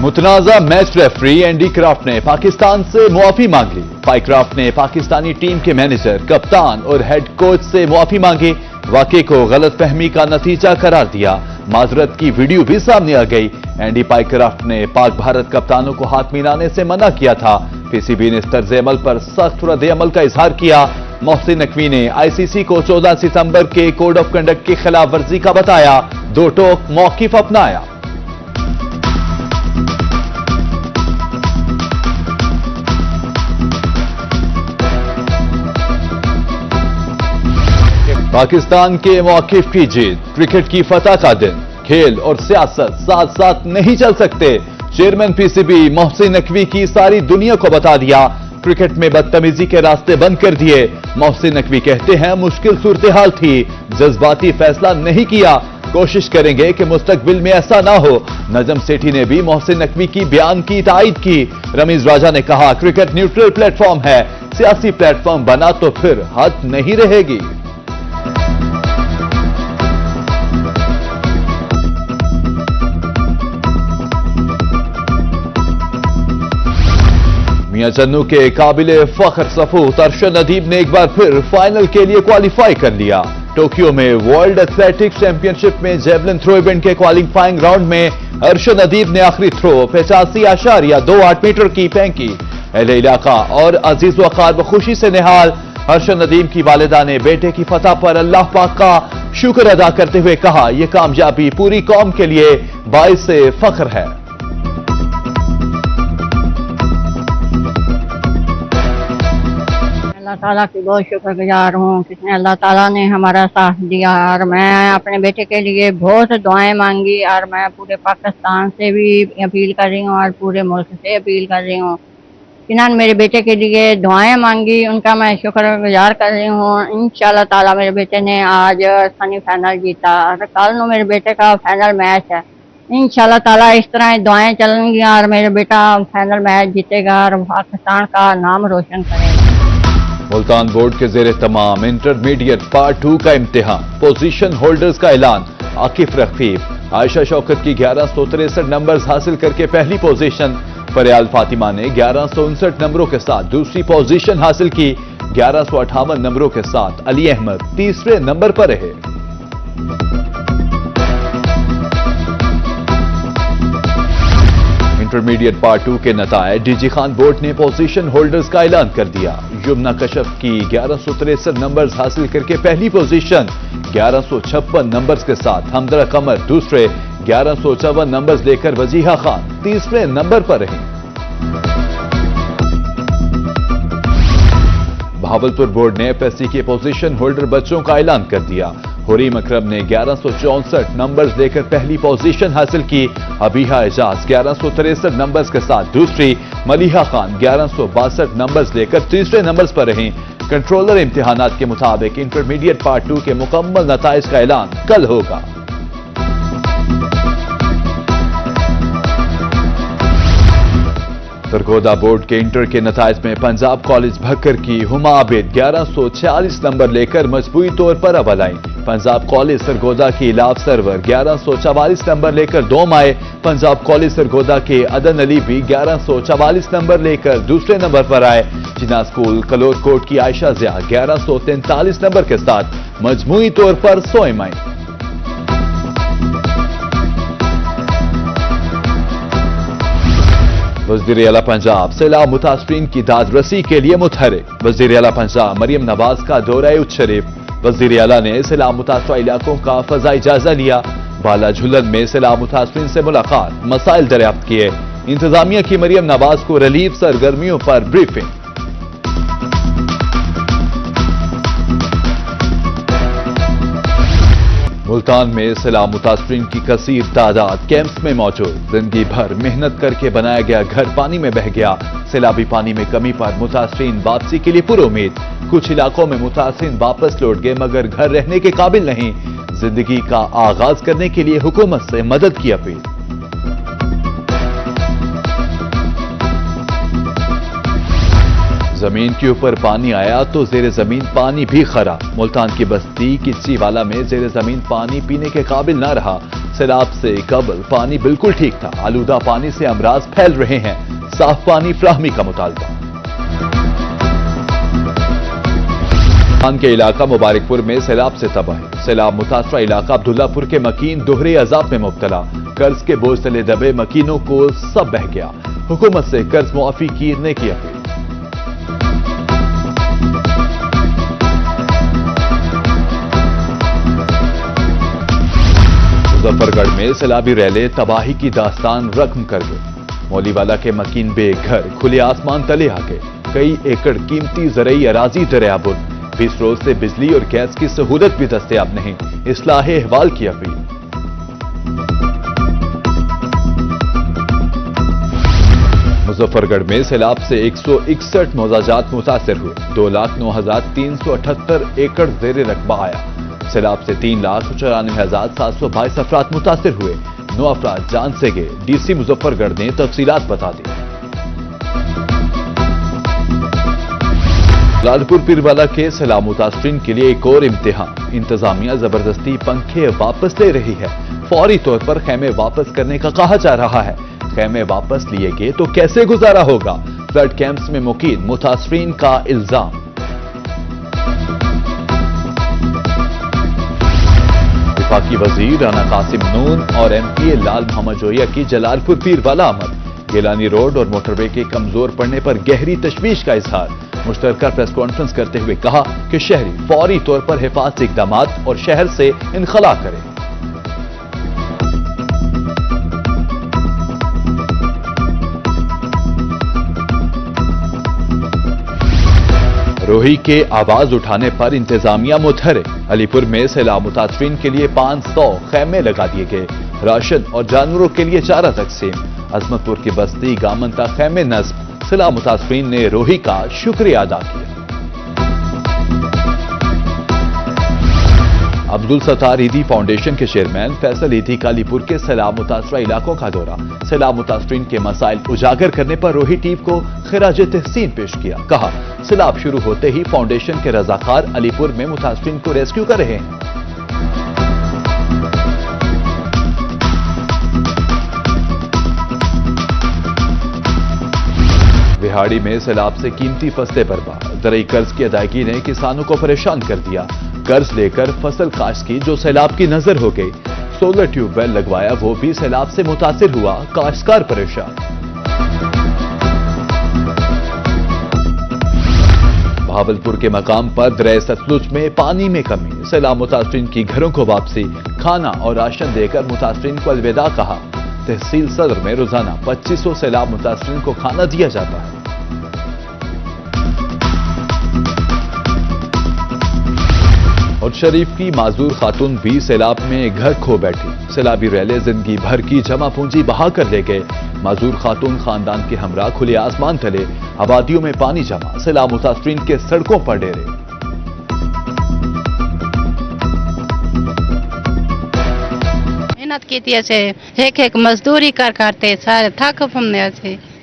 मुतनाज़ा match referee Andy craft ने पाकिस्तान से मुआफी मांग ली। पाइक्राफ्ट ने पाकिस्तानी टीम के मैनेजर, कप्तान और हेड कोच से मुआफी मांगी। वाक़े को गलतफहमी का नतीजा करार दिया। माजरत की वीडियो भी सामने आ गई। एंडी पाइक्राफ्ट ने पाक भारत कप्तानों को हाथ मिलाने से मना किया था। पीसीबी ने इस तर्ज अमल पर सख्त रद्द अमल का इजहार किया। मोहसिन नकवी ने आईसीसी को 14 सितंबर के कोड ऑफ कंडक्ट की खिलाफ वर्जी का बताया। दो टोक मौकिफ अपनाया। पाकिस्तान के मौकिफ की जीत, क्रिकेट की फतह का दिन। खेल और सियासत साथ साथ नहीं चल सकते। चेयरमैन पीसीबी मोहसिन नकवी की सारी दुनिया को बता दिया। क्रिकेट में बदतमीजी के रास्ते बंद कर दिए। मोहसिन नकवी कहते हैं मुश्किल सूरत हाल थी, जज्बाती फैसला नहीं किया। कोशिश करेंगे कि मुस्तकबिल में ऐसा ना हो। नजम सेठी ने भी मोहसिन नकवी की बयान की तायीद की। रमीज राजा ने कहा क्रिकेट न्यूट्रल प्लेटफॉर्म है, सियासी प्लेटफॉर्म बना तो फिर हद नहीं रहेगी। मियां चन्नू के काबिले फख्र सफूत अरशद अदीब ने एक बार फिर फाइनल के लिए क्वालिफाई कर लिया। टोक्यो में वर्ल्ड एथलेटिक्स चैंपियनशिप में जेवलिन थ्रो इवेंट के क्वालिफाइंग राउंड में अरशद अदीब ने आखिरी थ्रो 85.28 मीटर की फेंकी। अहले इलाका और अजीज वकार बखुशी से निहाल। अरशद अदीब की वालिदा ने बेटे की फतह पर अल्लाह पाक का शुक्र अदा करते हुए कहा यह कामयाबी पूरी कौम के लिए बाइस फख्र है। अल्लाह ताला की बहुत शुक्रगुजार हूँ किसने अल्लाह ताला ने हमारा साथ दिया। और मैं अपने बेटे के लिए बहुत दुआएं मांगी और मैं पूरे पाकिस्तान से भी अपील कर रही हूँ और पूरे मुल्क से अपील कर रही हूँ। जिन्होंने मेरे बेटे के लिए दुआएं मांगी उनका मैं शुक्रगुजार कर रही हूँ। इंशाल्लाह ताला मेरे बेटे ने आज सेमीफाइनल जीता और कल मेरे बेटे का फाइनल मैच है। इंशाल्लाह ताला इस तरह दुआएं चलेंगी और मेरा बेटा फाइनल मैच जीतेगा और पाकिस्तान का नाम रोशन करेगा। मुल्तान बोर्ड के जेर तमाम इंटरमीडिएट पार्ट 2 का इम्तिहान, पोजीशन होल्डर्स का ऐलान। आकिफ रफीक, आयशा शौकत की 1163 नंबर्स हासिल करके पहली पोजीशन। फरियाल फातिमा ने 1159 नंबरों के साथ दूसरी पोजीशन हासिल की। 1158 नंबरों के साथ अली अहमद तीसरे नंबर पर रहे। इंटरमीडिएट पार्ट 2 के नताए डीजी खान बोर्ड ने पोजीशन होल्डर्स का ऐलान कर दिया। यमुना कशफ की 1163 नंबर्स हासिल करके पहली पोजीशन। 1156 नंबर्स के साथ हमदरा कमर दूसरे। 1154 नंबर्स लेकर वजीहा खान तीसरे नंबर पर रही। भावलपुर बोर्ड ने एफएससी के पोजीशन होल्डर बच्चों का ऐलान कर दिया। हुरीम अकरम ने 1164 नंबर्स लेकर पहली पोजीशन हासिल की। अबीहा एजाज 1163 नंबर्स के साथ दूसरी। मलिहा खान 1162 नंबर्स लेकर तीसरे नंबर्स पर रहीं। कंट्रोलर इम्तिहानात के मुताबिक इंटरमीडिएट पार्ट 2 के मुकम्मल नताइज का ऐलान कल होगा। सरगोदा बोर्ड के इंटर के नताइज में पंजाब कॉलेज भक्कर की हुमा आबिद 1146 नंबर लेकर मजबूती तौर पर अव्वल आई। पंजाब कॉलेज सरगोदा की लाभ सरवर 1144 नंबर लेकर दोम आए। पंजाब कॉलेज सरगोदा के अदन अली भी 1144 नंबर लेकर दूसरे नंबर पर आए। जिना स्कूल कलोरकोट की आयशा जिया 1143 नंबर के साथ मजमूई तौर पर सोएम आई। वज़ीर आला पंजाब सैलाब मुतासरीन की दाद रसी के लिए मुतहरिक। वज़ीर आला पंजाब मरियम नवाज का दौरा उच्च शरीफ। वज़ीर आला ने सैलाब मुतासरा इलाकों का फजाई जायजा लिया। बाला झुलन में सैलाब मुतासरीन से मुलाकात, मसाइल दरियाफ्त किए। इंतजामिया की मरियम नवाज को रिलीफ सरगर्मियों पर ब्रीफिंग। मुल्तान में सैलाब मुतासरीन की कसीर तादाद कैंप्स में मौजूद। जिंदगी भर मेहनत करके बनाया गया घर पानी में बह गया। सैलाबी पानी में कमी पर मुतासरीन वापसी के लिए पुरुमीद। कुछ इलाकों में मुतासरीन वापस लौट गए मगर घर रहने के काबिल नहीं। जिंदगी का आगाज करने के लिए हुकूमत से मदद की अपील। जमीन के ऊपर पानी आया तो जेर जमीन पानी भी खरा। मुल्तान की बस्ती किच्चीवाला में जेर जमीन पानी पीने के काबिल न रहा। सैलाब से कबल पानी बिल्कुल ठीक था। आलूदा पानी से अमराज फैल रहे हैं। साफ पानी फराहमी का मुतालबा। खान के इलाका मुबारकपुर में सैलाब से तबाही। सैलाब मुतासरा इलाका अब्दुल्लापुर के मकीन दोहरे अजाब में मुब्तला। कर्ज के बोझ तले दबे मकीनों को सब बह गया। हुकूमत से कर्ज मुआफी करने की अपील। मुजफ्फरगढ़ में सैलाबी रैले तबाही की दास्तान रकम कर गए। मौलीवाला के मकीन बेघर खुले आसमान तले आ गए। कई एकड़ कीमती ज़रई अराजी दरियाबुर। 20 रोज से बिजली और गैस की सहूलत भी दस्तयाब नहीं। इस्लाह अहवाल की अपील। मुजफ्फरगढ़ में सैलाब से 161 मौजाजात मुतासिर हुए। 2,09,378 एकड़ जेर रकबा आया। सैलाब से 3,94,722 अफराद मुतासिर हुए। 9 अफराद जान से गए। डीसी मुजफ्फरगढ़ ने तफसीलात बता दी। लालपुर पीरवाला के सैलाब मुतासरीन के लिए एक और इम्तिहान। इंतजामिया जबरदस्ती पंखे वापस ले रही है। फौरी तौर पर खेमे वापस करने का कहा जा रहा है। खेमे वापस लिए गए तो कैसे गुजारा होगा? फ्लड कैंप्स में मुकीम मुतासरीन का इल्जाम। वफाकी वजीर राना कासिम नून और एमपीए लाल मोहम्मद जोया की जलालपुर पीरवाला आमद। गिलानी रोड और मोटरवे के कमजोर पड़ने पर गहरी तशवीश का इजहार। मुश्तरका प्रेस कॉन्फ्रेंस करते हुए कहा कि शहरी फौरी तौर पर हिफाजती इकदामात और शहर से इनखला करें। रोही के आवाज उठाने पर इंतजामिया मुतहरे। अलीपुर में सैलाब मुतासरीन के लिए 500 खेमे लगा दिए गए। राशन और जानवरों के लिए चारा तकसीम। अजमतपुर की बस्ती गामंता खेमे नस्ब। सैलाब मुतासरीन ने रोही का शुक्रिया अदा किया। अब्दुल सत्तार ईदी फाउंडेशन के चेयरमैन फैसल ईदी का अलीपुर के सैलाब मुतासरा इलाकों का दौरा। सैलाब मुतासरीन के मसाइल उजागर करने पर रोही टीम को खिराज तहसीन पेश किया। कहा सैलाब शुरू होते ही फाउंडेशन के रजाकार अलीपुर में मुतासरीन को रेस्क्यू कर रहे हैं। बिहाड़ी में सैलाब से कीमती फसलें बर्बाद। ज़रई कर्ज की अदायगी ने किसानों को परेशान कर दिया। कर्ज लेकर फसल काश्त की जो सैलाब की नजर हो गई। सोलर ट्यूबवेल लगवाया वो भी सैलाब से मुतासिर हुआ। काश्तकार परेशान। भावलपुर के मकाम पर दरिया सतलुज में पानी में कमी। सैलाब मुतासरीन की घरों को वापसी। खाना और राशन देकर मुतासरीन को अलविदा कहा। तहसील सदर में रोजाना 2500 सैलाब मुतासरीन को खाना दिया जाता है। और शरीफ की माजूर खातून भी सैलाब में घर खो बैठी। सैलाबी रैले जिंदगी भर की जमा पूंजी बहा कर ले गए। माजूर खातून खानदान के हमरा खुले आसमान तले। आबादियों में पानी जमा। सैलाब मुतासरीन के सड़कों पर डेरे। मेहनत की एक मजदूरी करते सारे थक फमने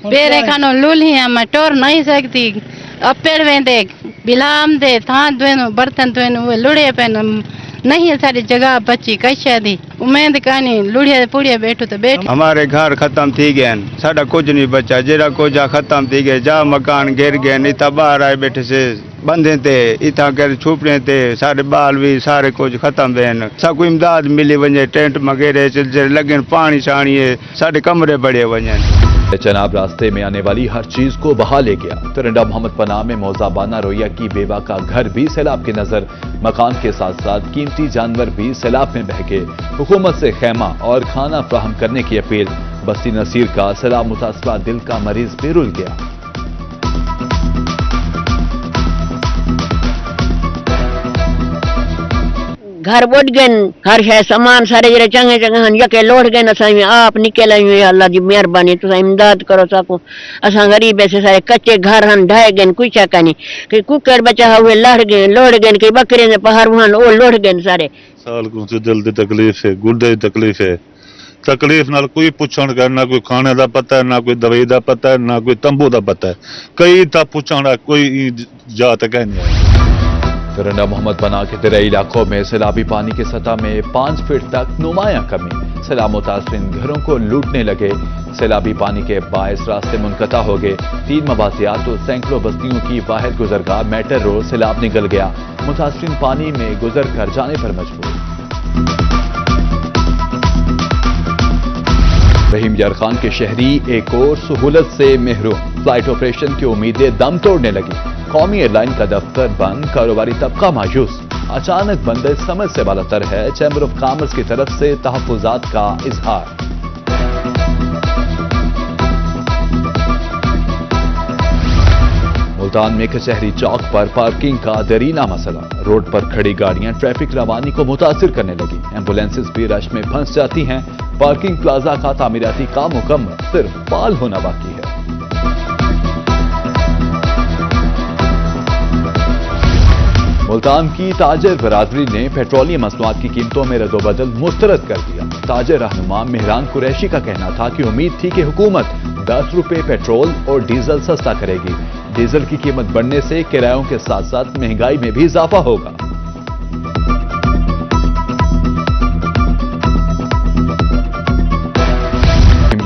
पेरे खानो लूली मैं टोर नहीं सकती। अब पेड़ वेंदे बिलाम दे थान धोनो बर्तन धोनो लुड़े पेन नहीं सारी जगह बची कैसे दी उम्मीद कानी लुड़िया पुड़िया बैठो तो बैठ। हमारे घर खत्म थी गए। साडा कुछ नहीं बचा। जेरा कोजा खत्म थी गए। जा मकान गिर गए। इतना बाहर आए बैठे से बंधे थे। इतना कर छुपने थे। सारे बाल भी सारे कुछ खत्म थे। सब को इमदाद मिली वजे टेंट मगेरे लगे पानी शानी सारे कमरे बड़े वजे। चनाब रास्ते में आने वाली हर चीज को बहा ले गया। तरंडा मोहम्मद पनाह में मौजाबाना रोया की बेवा का घर भी सैलाब की नजर। मकान के साथ साथ कीमती जानवर भी सैलाब में बह गए। हुकूमत से खैमा और खाना फराहम करने की अपील। बस्ती नसीर का सैलाब मुतासरा दिल का मरीज भी रुल गया। घर बुझ गए। हर शय सामान सारे जरे चंगे चंगे हन यके लोट गए। असां आप निकल आयूं। अल्लाह जी मेहरबानी तुसां इमदाद करो सको। असां गरीब ऐसे सारे कच्चे घर हन ढाए गए। कुछ कानी कि कुकर बचा हुए लड़ गए लोट गए। कि बकरे ने पहाड़ हन वो लोट गए सारे। साल को दिल की तकलीफ है गुर्दे की तकलीफ है ਤਕਲੀਫ ਨਾਲ ਕੋਈ ਪੁੱਛਣ ਕਰ ਨਾ ਕੋਈ ਖਾਣੇ ਦਾ ਪਤਾ ਹੈ ਨਾ कोई दवाई ਦਾ पता है ना कोई तंबू ਦਾ पता है कई ਤਾਂ ਪੁੱਛਣ कोई जा तक है नहीं। डोरंडा मोहम्मद बना के 13 इलाकों में सैलाबी पानी की सतह में 5 फीट तक नुमाया कमी। सैलाब मुतासरीन घरों को लूटने लगे। सैलाबी पानी के बायस रास्ते मुनक़ता हो गए। 3 मवासियात और सैकड़ों बस्तियों की वाहिद गुजरगाह मेटर रोड सैलाब निगल गया। मुतासरीन पानी में गुजर कर जाने पर मजबूर। रहीम यार खान के शहरी एक और सहूलत से महरूम। फ्लाइट ऑपरेशन की उम्मीदें दम तोड़ने लगी। कौमी एयरलाइन का दफ्तर बंद, कारोबारी तबका मायूस। अचानक बंद समझ से बालातर है। चैम्बर ऑफ कॉमर्स की तरफ से तहफ्फुजात का इजहार। मुल्तान में कचहरी चौक पर पार्किंग का दरीना मसला। रोड पर खड़ी गाड़ियां ट्रैफिक रवानी को मुतासिर करने लगी। एम्बुलेंसेस भी रश में फंस जाती हैं। पार्किंग प्लाजा का तामीराती काम मुकम्मल, सिर्फ पाल होना बाकी है। मुल्तान की ताजर बरादरी ने पेट्रोलियम मसनूआत की कीमतों में रद्दोबदल मुस्तरद कर दिया। ताजर रहनुमा मेहरान कुरैशी का कहना था कि उम्मीद थी कि हुकूमत 10 रुपए पेट्रोल और डीजल सस्ता करेगी। डीजल की कीमत बढ़ने से किरायों के साथ साथ महंगाई में भी इजाफा होगा।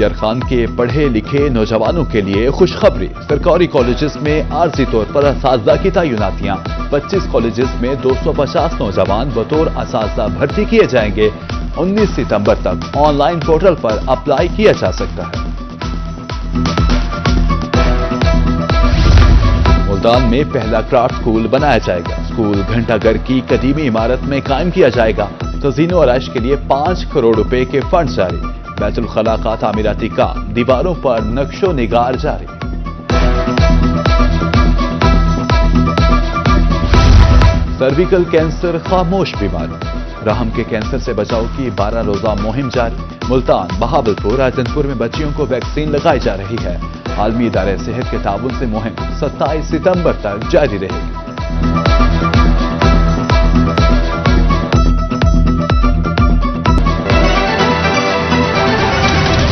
यार खान के पढ़े लिखे नौजवानों के लिए खुशखबरी। सरकारी कॉलेजेस में आर्जी तौर पर असातिज़ा की तैनातियां। 25 कॉलेजेस में 250 नौजवान बतौर असातिज़ा भर्ती किए जाएंगे। 19 सितंबर तक ऑनलाइन पोर्टल पर अप्लाई किया जा सकता है। मुल्तान में पहला क्राफ्ट स्कूल बनाया जाएगा। स्कूल घंटाघर की कदीमी इमारत में कायम किया जाएगा। तज़ीन और आइश के लिए 5 करोड़ रुपए के फंड जारी। बैतुल खला का तामीराती काम, दीवारों पर नक्शो निगार जारी। सर्विकल कैंसर खामोश बीमारी। रहम के कैंसर से बचाव की 12 रोजा मुहिम जारी। मुल्तान, बहावलपुर, राजनपुर में बच्चियों को वैक्सीन लगाई जा रही है। आलमी इदारे सेहत के ताउन से मुहिम 27 सितंबर तक जारी रहेगी।